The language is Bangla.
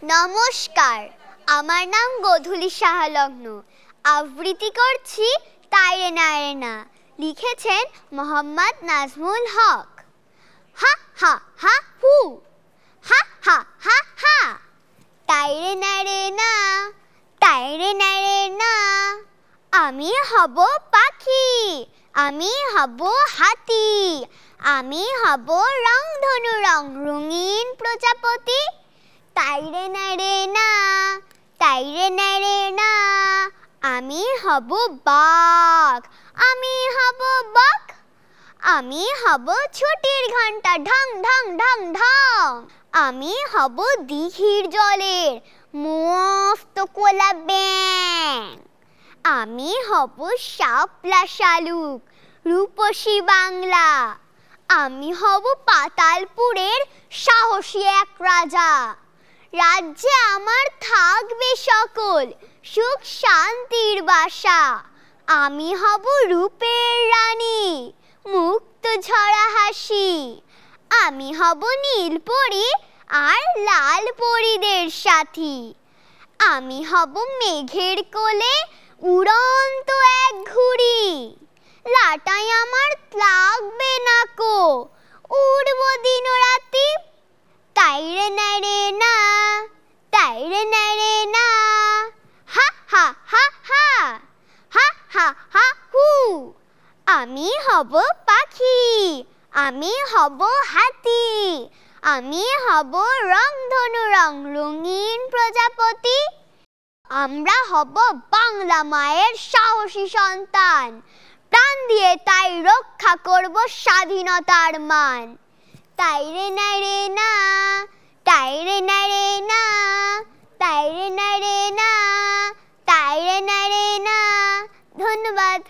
নমস্কার, আমার নাম গোধূলি সাহালগ্ন। আবৃত্তি করছি তাইরে নাইরে না। লিখেছেন মোহাম্মদ নাজমুল হক। হা হা হা হু, হা হা হা হা। তাইরে নাইরে না, তাইরে নাইরে না। আমি হব পাখি, আমি হব হাতি, আমি হব রংধনু রঙিন প্রজাপতি। তাইরে নাইরে না, তাইরে নাইরে না। আমি হব বাঘ, আমি হব বক, আমি হব ছুটির ঘন্টা ঢং ঢং ঢং ঢং। আমি হব দিঘির জলের মস্ত কোলা ব্যাঙ। আমি হব শাপলা শালুক রূপসী বাংলা। আমি হব পাতালপুরের সাহসী এক রাজা। রাজ্যে আমার থাকবে সকল সুখ শান্তির বাসা। আমি হব রূপের রানী, মুক্ত ঝরা হাসি। আমি হব নীলপরি আর লাল পরীদের সাথী। আমি হব মেঘের কোলে উড়ন্ত এক ঘুড়ি। লাটাই আমার লাগবে না কো, উড়ব দিন রাতি। তাইরে নাইরে না, তাইরে নাইরে না। হা হা হা হা, হা হা হা হু। আমি হব পাখি, আমি হব হাতি, আমি হব রংধনু রঙিন প্রজাপতি। আমরা হব বাংলা মায়ের সাহসী সন্তান। প্রাণ দিয়ে তাই রক্ষা করব স্বাধীনতার মান। তাইরে নাইরে না, তাইরে নাইরে না, তাইরে নাইরে না, তাইরে নাইরে না। ধন্যবাদ।